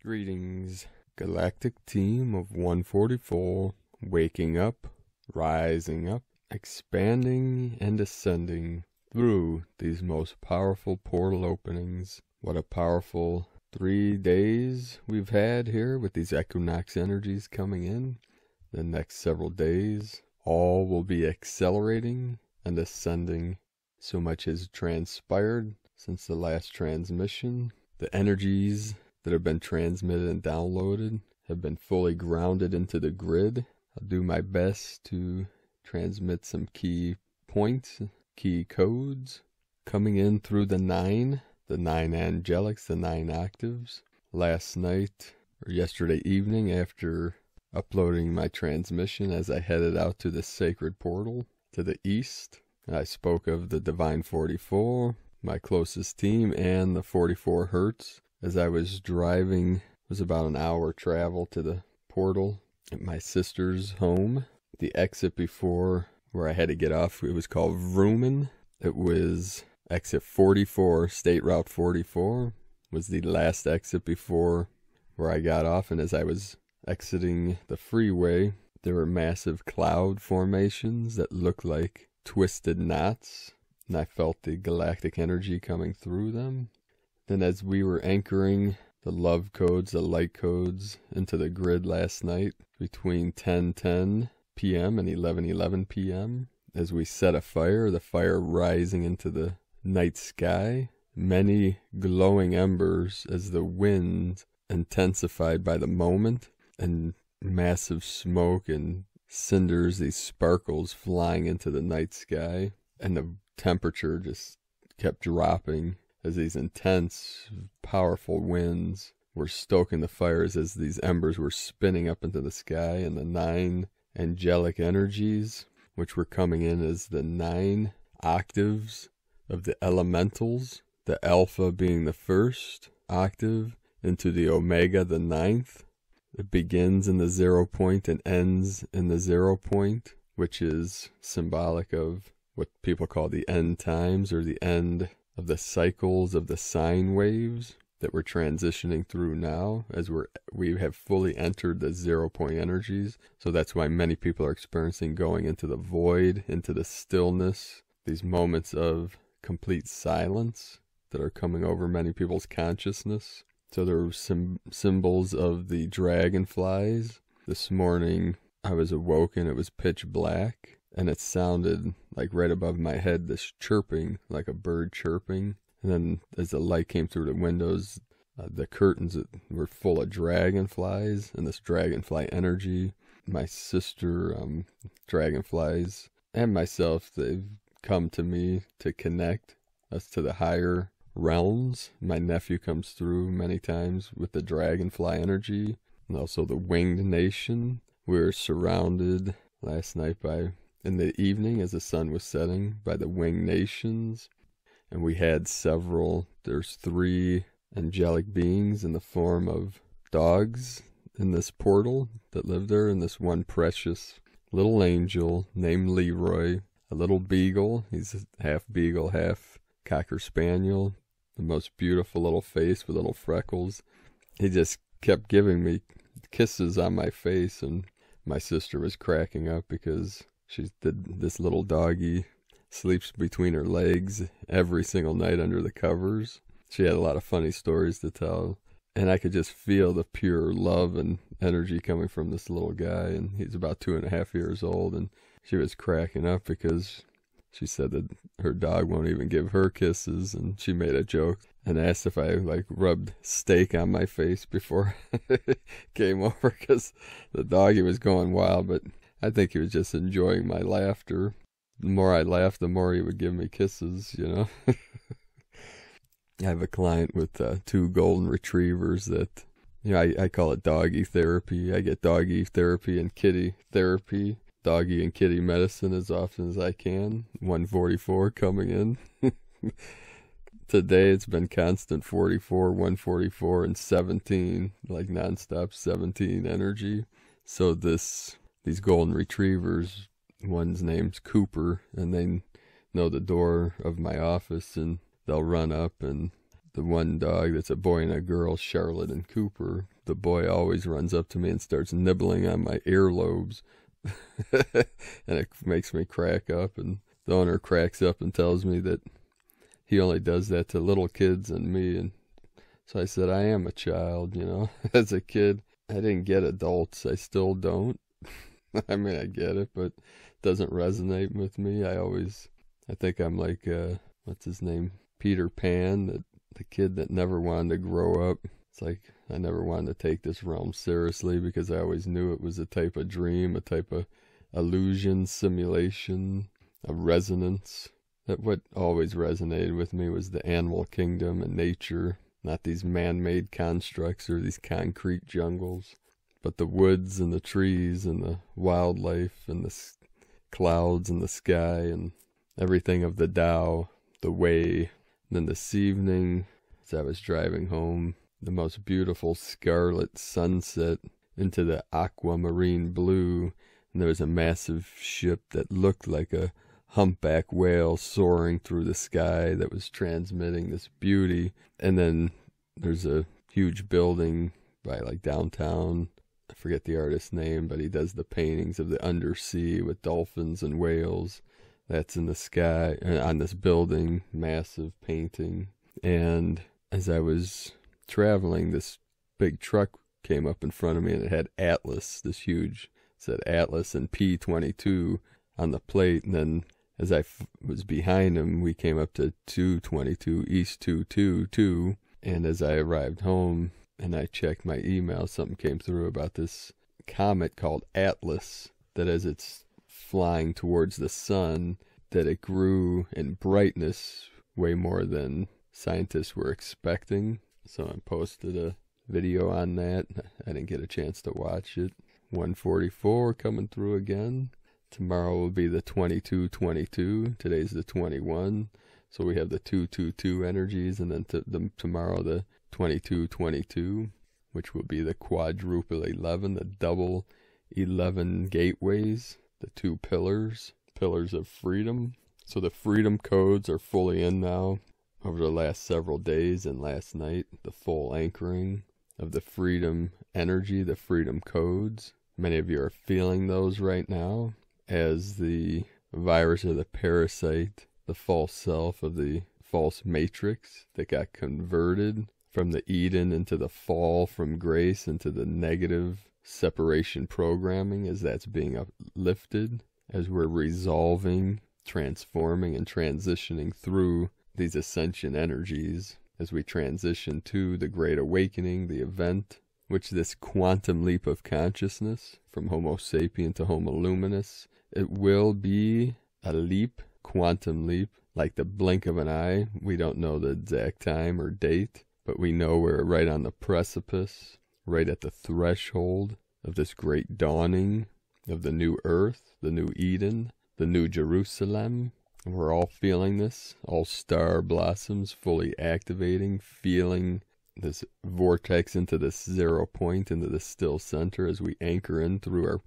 Greetings, Galactic team of 144, waking up, rising up, expanding and ascending through these most powerful portal openings. What a powerful 3 days we've had here with these equinox energies coming in. The next several days, all will be accelerating and ascending. So much has transpired since the last transmission. The energies that have been transmitted and downloaded have been fully grounded into the grid. I'll do my best to transmit some key points, key codes, coming in through the nine angelics, the 9 octaves. Last night, or yesterday evening, after uploading my transmission as I headed out to the sacred portal to the east, I spoke of the Divine 44, my closest team, and the 44 Hertz. As I was driving, it was about an hour travel to the portal at my sister's home. The exit before where I had to get off, it was called Vrooman. It was exit 44, State Route 44, was the last exit before where I got off. And as I was exiting the freeway, there were massive cloud formations that looked like twisted knots, and I felt the galactic energy coming through them. Then as we were anchoring the love codes, the light codes into the grid last night between 10:10 p.m. and 11:11 p.m., as we set a fire, the fire rising into the night sky, many glowing embers as the wind intensified by the moment, and massive smoke and cinders, these sparkles flying into the night sky, and the temperature just kept dropping as these intense, powerful winds were stoking the fires as these embers were spinning up into the sky. And the 9 angelic energies, which were coming in as the 9 octaves of the elementals, the alpha being the first octave, into the omega, the 9th. It begins in the 0 point and ends in the 0 point, which is symbolic of what people call the end times, or the end of the cycles of the sine waves that we're transitioning through now, as we have fully entered the 0 point energies. So that's why many people are experiencing going into the void, into the stillness, these moments of complete silence that are coming over many people's consciousness. So there were some symbols of the dragonflies. This morning I was awoken, it was pitch black, and it sounded like right above my head, this chirping, like a bird chirping. And then as the light came through the windows, the curtains were full of dragonflies and this dragonfly energy. My sister, dragonflies, and myself, they've come to me to connect us to the higher realms. My nephew comes through many times with the dragonfly energy, and also the winged nation. We were surrounded last night in the evening as the sun was setting, by the winged nations. And we had there's 3 angelic beings in the form of dogs in this portal that live there, and this one precious little angel named Leroy, a little beagle. He's half beagle, half cocker spaniel, the most beautiful little face with little freckles. He just kept giving me kisses on my face, and my sister was cracking up because this little doggy sleeps between her legs every single night under the covers. She had a lot of funny stories to tell, and I could just feel the pure love and energy coming from this little guy. And he's about 2.5 years old, and she was cracking up because she said that her dog won't even give her kisses, and she made a joke and asked if I rubbed steak on my face before I came over, because the doggy was going wild. But I think he was just enjoying my laughter. The more I laughed, the more he would give me kisses, I have a client with 2 golden retrievers that, I call it doggy therapy. I get doggy therapy and kitty therapy, doggy and kitty medicine as often as I can. 144 coming in. Today it's been constant 44, 144, and 17, like nonstop 17 energy. So these golden retrievers, one's name's Cooper, and they know the door of my office, and they'll run up and the one dog that's a boy and a girl, Charlotte and Cooper, the boy always runs up to me and starts nibbling on my earlobes. And it makes me crack up, and the owner cracks up and tells me that he only does that to little kids and me. And so I said, I am a child, you know. As a kid, I didn't get adults. I still don't. I mean, I get it, but it doesn't resonate with me. I think I'm like, what's his name? Peter Pan, the kid that never wanted to grow up. It's like, I never wanted to take this realm seriously because I always knew it was a type of dream, a type of illusion, simulation, a resonance. That what always resonated with me was the animal kingdom and nature, not these man-made constructs or these concrete jungles, but the woods and the trees and the wildlife and the clouds and the sky and everything of the Tao, the way. And then this evening, as I was driving home, the most beautiful scarlet sunset into the aquamarine blue, and there was a massive ship that looked like a humpback whale soaring through the sky that was transmitting this beauty. And then there's a huge building by like downtown. I forget the artist's name, but he does the paintings of the undersea with dolphins and whales. That's in the sky, on this building, massive painting. And as I was traveling, this big truck came up in front of me, and it had Atlas, this huge, it said Atlas and P22 on the plate. And then as I was behind him, we came up to 222 East 222. And as I arrived home and I checked my email, something came through about this comet called Atlas, that as it's flying towards the sun, that it grew in brightness way more than scientists were expecting. So I posted a video on that. I didn't get a chance to watch it. 144 coming through again. Tomorrow will be the 2222. Today's the 21. So we have the 222 energies, and then tomorrow the 2222, which will be the quadruple 11, the double 11 gateways, the two pillars of freedom. So the freedom codes are fully in now. Over the last several days and last night, the full anchoring of the freedom energy, the freedom codes. Many of you are feeling those right now as the virus or the parasite, the false self of the false matrix that got converted from the Eden into the fall from grace into the negative separation programming, as that's being uplifted, as we're resolving, transforming, and transitioning through these ascension energies, as we transition to the Great Awakening, the event, which this quantum leap of consciousness from Homo sapien to Homo luminous, it will be a leap, quantum leap, like the blink of an eye. We don't know the exact time or date, but we know we're right on the precipice, right at the threshold of this great dawning of the new earth, the new Eden, the new Jerusalem. We're all feeling this, all star blossoms fully activating, feeling this vortex into this 0 point, into the still center as we anchor in through our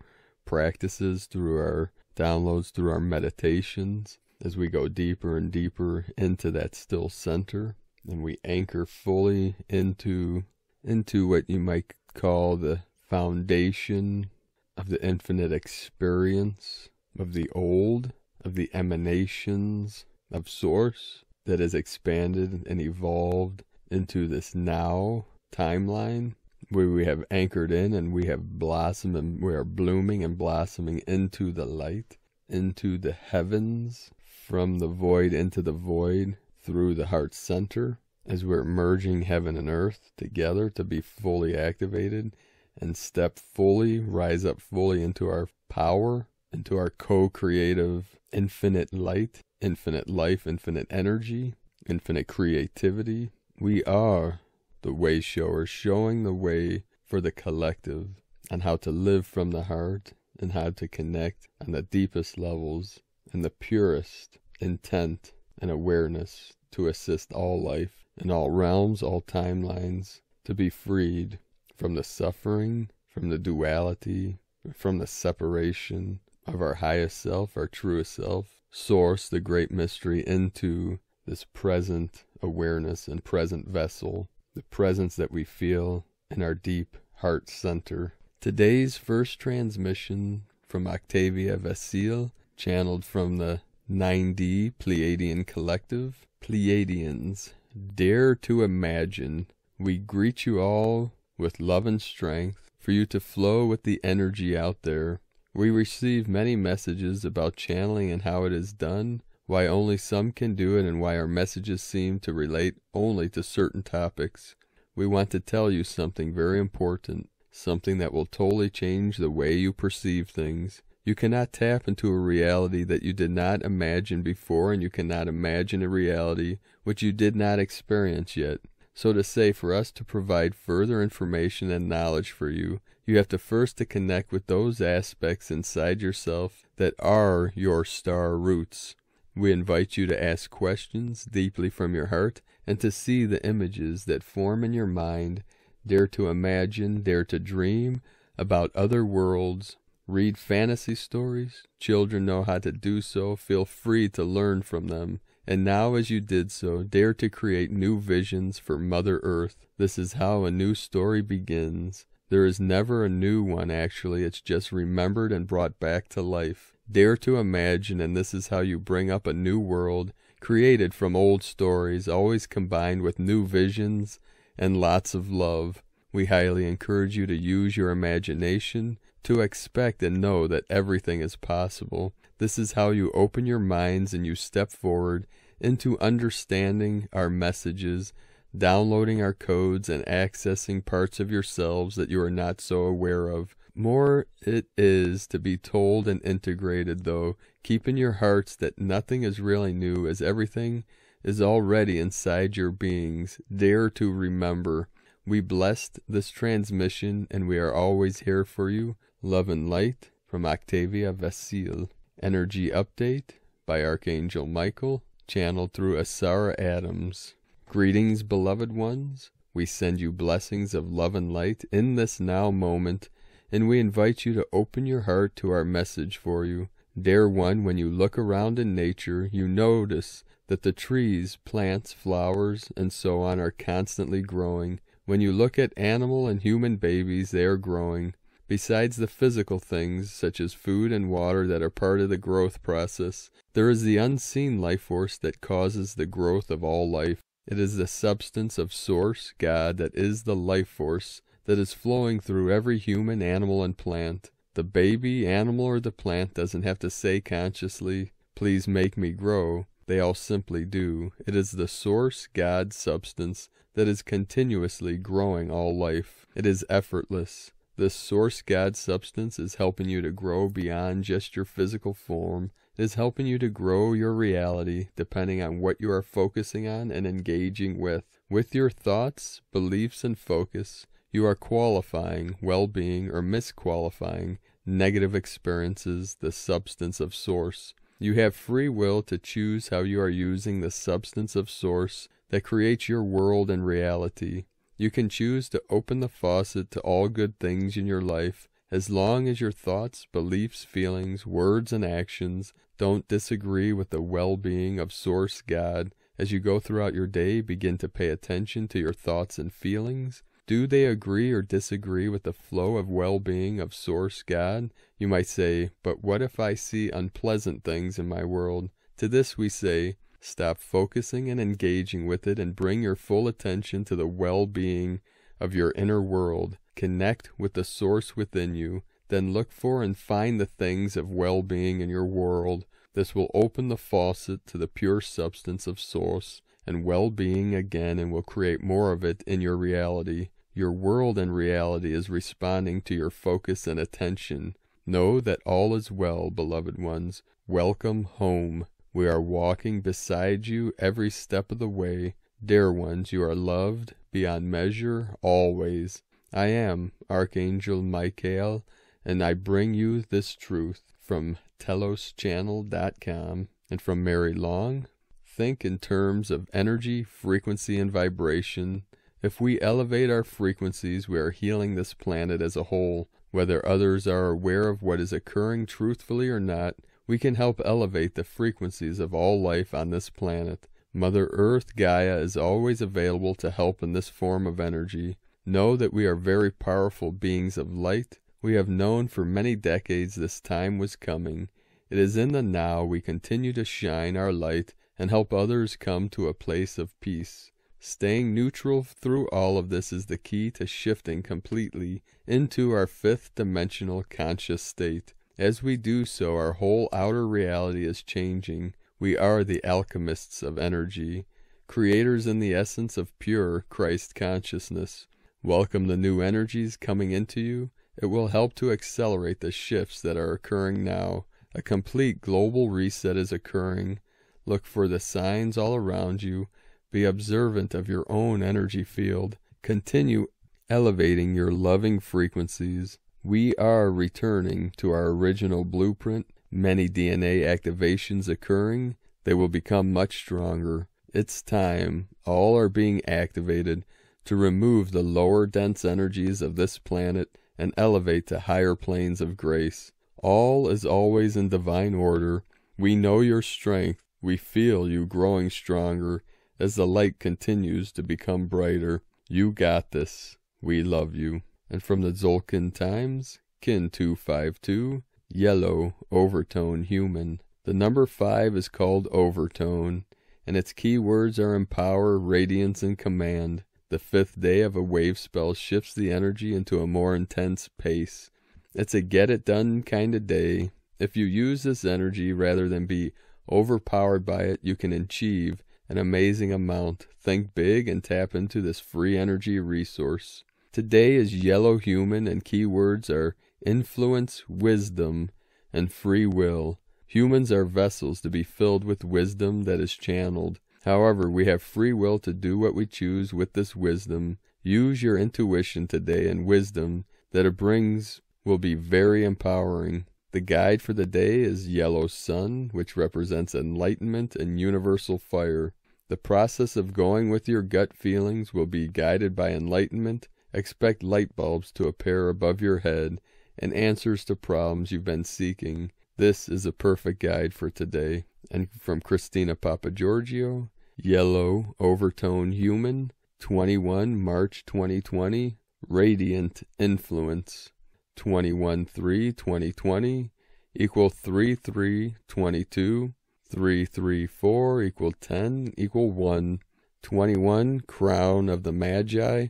practices, through our downloads, through our meditations, as we go deeper and deeper into that still center, and we anchor fully into what you might call the foundation of the infinite experience of the old, of the emanations of source that has expanded and evolved into this now timeline where we have anchored in and we have blossomed and we are blooming and blossoming into the light, into the heavens, from the void into the void through the heart center, as we're merging heaven and earth together to be fully activated and step fully, rise up fully into our power, into our co-creative infinite light, infinite life, infinite energy, infinite creativity. We are the way showers, showing the way for the collective on how to live from the heart and how to connect on the deepest levels and the purest intent and awareness to assist all life in all realms, all timelines, to be freed from the suffering, from the duality, from the separation of our highest self, our truest self, source, the great mystery, into this present awareness and present vessel, the presence that we feel in our deep heart center. Today's first transmission from Octavia Vasile, channeled from the 9D Pleiadian Collective. Pleiadians, dare to imagine. We greet you all with love and strength for you to flow with the energy out there. We receive many messages about channeling and how it is done, why only some can do it, and why our messages seem to relate only to certain topics. We want to tell you something very important, something that will totally change the way you perceive things. You cannot tap into a reality that you did not imagine before, and you cannot imagine a reality which you did not experience yet. So to say, for us to provide further information and knowledge for you, you have to first to connect with those aspects inside yourself that are your star roots. We invite you to ask questions deeply from your heart and to see the images that form in your mind. Dare to imagine, dare to dream about other worlds. Read fantasy stories. Children know how to do so. Feel free to learn from them. And now as you did so, dare to create new visions for Mother Earth. This is how a new story begins. There is never a new one, actually. It's just remembered and brought back to life. Dare to imagine, and this is how you bring up a new world, created from old stories, always combined with new visions and lots of love. We highly encourage you to use your imagination, to expect and know that everything is possible. This is how you open your minds and you step forward into understanding our messages, downloading our codes, and accessing parts of yourselves that you are not so aware of. More it is to be told and integrated, though. Keep in your hearts that nothing is really new, as everything is already inside your beings. Dare to remember. We blessed this transmission, and we are always here for you. Love and light from Octavia Vasile. Energy update by Archangel Michael, channeled through Asara Adams. Greetings, beloved ones. We send you blessings of love and light in this now moment, and we invite you to open your heart to our message for you. Dare one, when you look around in nature, you notice that the trees, plants, flowers, and so on are constantly growing. When you look at animal and human babies, they are growing. Besides the physical things, such as food and water, that are part of the growth process, there is the unseen life force that causes the growth of all life. It is the substance of Source, God, that is the life force that is flowing through every human, animal, and plant. The baby, animal, or the plant doesn't have to say consciously, "Please make me grow." They all simply do. It is the Source, God substance that is continuously growing all life. It is effortless. This Source God substance is helping you to grow beyond just your physical form. It is helping you to grow your reality, depending on what you are focusing on and engaging with. With your thoughts, beliefs, and focus, you are qualifying well-being or misqualifying negative experiences, the substance of Source. You have free will to choose how you are using the substance of Source that creates your world and reality. You can choose to open the faucet to all good things in your life, as long as your thoughts, beliefs, feelings, words, and actions don't disagree with the well-being of Source God. As you go throughout your day, begin to pay attention to your thoughts and feelings. Do they agree or disagree with the flow of well-being of Source God? You might say, but what if I see unpleasant things in my world? To this we say, stop focusing and engaging with it and bring your full attention to the well-being of your inner world. Connect with the Source within you. Then look for and find the things of well-being in your world. This will open the faucet to the pure substance of Source and well-being again, and will create more of it in your reality. Your world and reality is responding to your focus and attention. Know that all is well, beloved ones. Welcome home. We are walking beside you every step of the way. Dear ones, you are loved beyond measure always. I am Archangel Michael, and I bring you this truth from teloschannel.com. And from Mary Long, think in terms of energy, frequency, and vibration. If we elevate our frequencies, we are healing this planet as a whole. Whether others are aware of what is occurring truthfully or not, we can help elevate the frequencies of all life on this planet. Mother Earth Gaia is always available to help in this form of energy. Know that we are very powerful beings of light. We have known for many decades this time was coming. It is in the now we continue to shine our light and help others come to a place of peace. Staying neutral through all of this is the key to shifting completely into our fifth dimensional conscious state. As we do so, our whole outer reality is changing. We are the alchemists of energy, creators in the essence of pure Christ consciousness. Welcome the new energies coming into you. It will help to accelerate the shifts that are occurring now. A complete global reset is occurring. Look for the signs all around you. Be observant of your own energy field. Continue elevating your loving frequencies. We are returning to our original blueprint. Many DNA activations occurring. They will become much stronger. It's time. All are being activated to remove the lower dense energies of this planet and elevate to higher planes of grace. All is always in divine order. We know your strength. We feel you growing stronger as the light continues to become brighter. You got this. We love you. And from the Tzolk'in times, Kin 252, Yellow Overtone Human. The number 5 is called Overtone, and its keywords are empower, radiance, and command. The 5th day of a wave spell shifts the energy into a more intense pace. It's a get-it-done kind of day. If you use this energy rather than be overpowered by it, you can achieve an amazing amount. Think big and tap into this free energy resource. Today is Yellow Human, and keywords are influence, wisdom, and free will. Humans are vessels to be filled with wisdom that is channeled. However, we have free will to do what we choose with this wisdom. Use your intuition today, and wisdom that it brings will be very empowering. The guide for the day is Yellow Sun, which represents enlightenment and universal fire. The process of going with your gut feelings will be guided by enlightenment. Expect light bulbs to appear above your head and answers to problems you've been seeking. This is a perfect guide for today. And from Christina Papagiorgio, Yellow Overtone Human, 21 March 2020, Radiant Influence, 21/3/2020, equal 3/3/22, 3/3/4 equal 10 equal 1, 21 Crown of the Magi,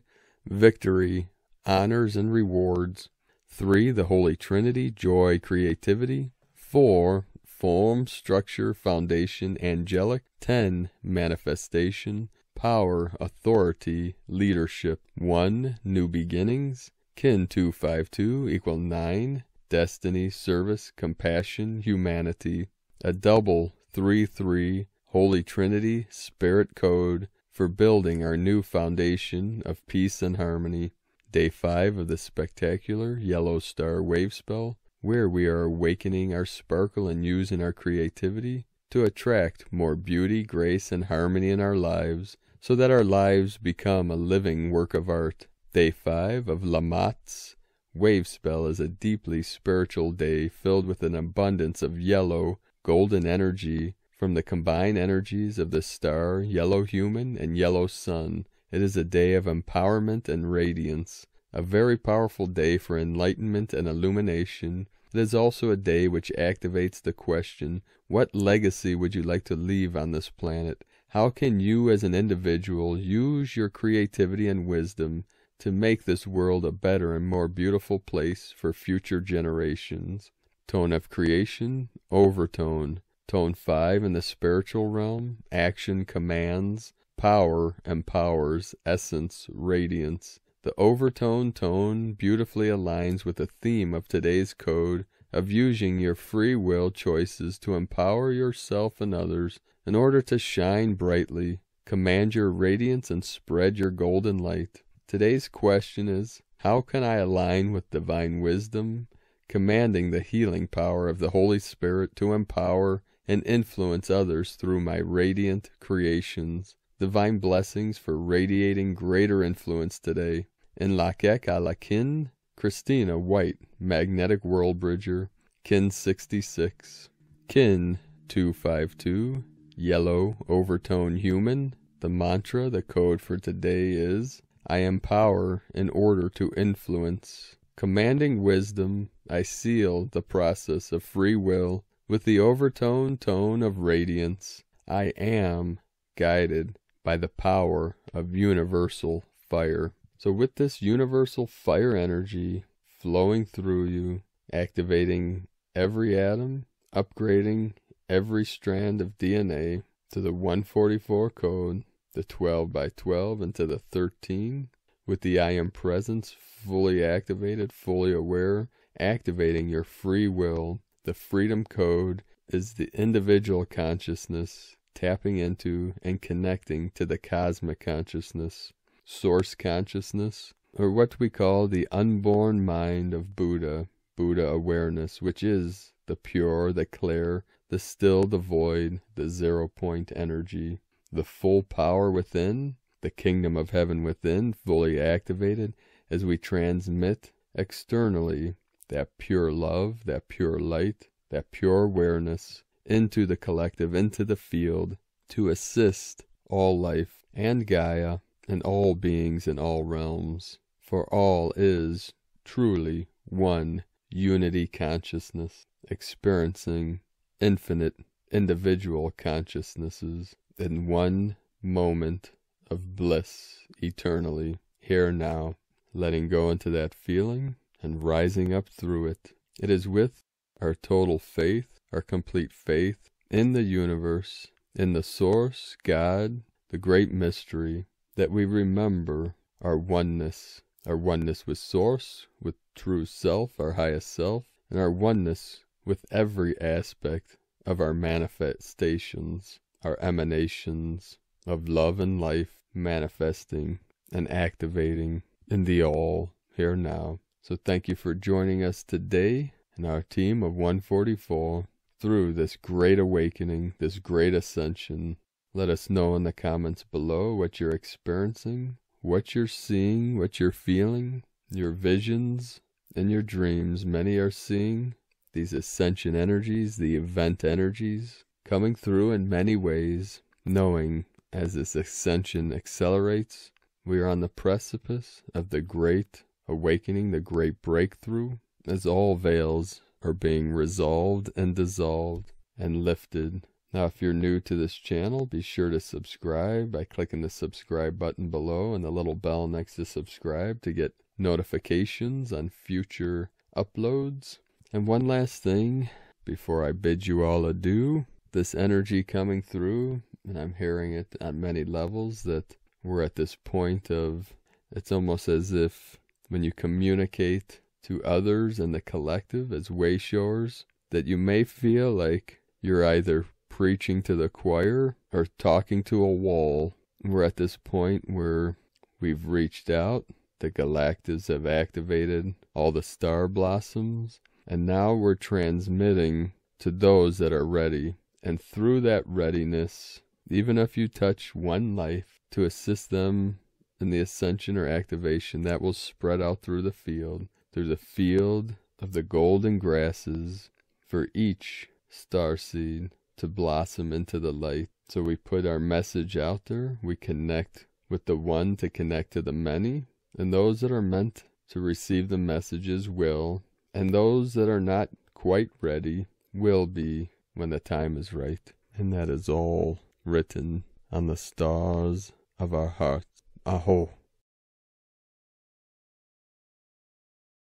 Victory, Honors and Rewards, 3 the Holy Trinity, Joy, Creativity, 4 Form, Structure, Foundation, Angelic, 10 Manifestation, Power, Authority, Leadership, 1 New Beginnings, Kin 252 equal 9, Destiny, Service, Compassion, Humanity, a double 3/3 Holy Trinity Spirit Code for building our new foundation of peace and harmony. Day 5 of the spectacular Yellow Star Wave Spell, where we are awakening our sparkle and using our creativity to attract more beauty, grace, and harmony in our lives, so that our lives become a living work of art. Day 5 of Lamat's Wave Spell is a deeply spiritual day filled with an abundance of yellow, golden energy from the combined energies of the star, Yellow Human, and Yellow Sun. It is a day of empowerment and radiance, a very powerful day for enlightenment and illumination. It is also a day which activates the question, what legacy would you like to leave on this planet? How can you as an individual use your creativity and wisdom to make this world a better and more beautiful place for future generations? Tone of Creation, Overtone. Tone 5 in the spiritual realm, action commands, power empowers, essence, radiance. The overtone tone beautifully aligns with the theme of today's code of using your free will choices to empower yourself and others in order to shine brightly, command your radiance, and spread your golden light. Today's question is, how can I align with divine wisdom, commanding the healing power of the Holy Spirit to empower and influence others through my radiant creations? Divine blessings for radiating greater influence today. In Lakek Alakin, Christina White, Magnetic World Bridger, Kin 66, Kin 252, yellow overtone human. The mantra, the code for today is, I empower in order to influence. Commanding wisdom, I seal the process of free will with the overtone tone of radiance. I am guided by the power of universal fire. So with this universal fire energy flowing through you, activating every atom, upgrading every strand of DNA to the 144 code, the 12 by 12, and to the 13, with the I am presence fully activated, fully aware, activating your free will. The freedom code is the individual consciousness tapping into and connecting to the cosmic consciousness, source consciousness, or what we call the unborn mind of Buddha, Buddha awareness, which is the pure, the clear, the still, the void, the 0 point energy, the full power within, the kingdom of heaven within, fully activated as we transmit externally that pure love, that pure light, that pure awareness into the collective, into the field, to assist all life and Gaia and all beings in all realms. For all is truly one unity consciousness, experiencing infinite individual consciousnesses in one moment of bliss eternally, here now, letting go into that feeling and rising up through it. It is with our total faith, our complete faith in the universe, in the source, God, the great mystery, that we remember our oneness with source, with true self, our highest self, and our oneness with every aspect of our manifestations, our emanations of love and life, manifesting and activating in the all, here now. So thank you for joining us today and our team of 144 through this great awakening, this great ascension. Let us know in the comments below what you're experiencing, what you're seeing, what you're feeling, your visions and your dreams. Many are seeing these ascension energies, the event energies, coming through in many ways, knowing as this ascension accelerates, we are on the precipice of the great awakening, the great breakthrough, as all veils are being resolved and dissolved and lifted. Now, if you're new to this channel, be sure to subscribe by clicking the subscribe button below and the little bell next to subscribe to get notifications on future uploads. And one last thing before I bid you all adieu, this energy coming through, and I'm hearing it on many levels, that we're at this point of, it's almost as if when you communicate to others in the collective as wayshowers, that you may feel like you're either preaching to the choir or talking to a wall. We're at this point where we've reached out, the Galactics have activated all the star blossoms, and now we're transmitting to those that are ready. And through that readiness, even if you touch one life to assist them in the ascension or activation, that will spread out through the field of the golden grasses for each starseed to blossom into the light. So we put our message out there, we connect with the one to connect to the many, and those that are meant to receive the messages will, and those that are not quite ready will be when the time is right. And that is all written on the stars of our hearts. Aho.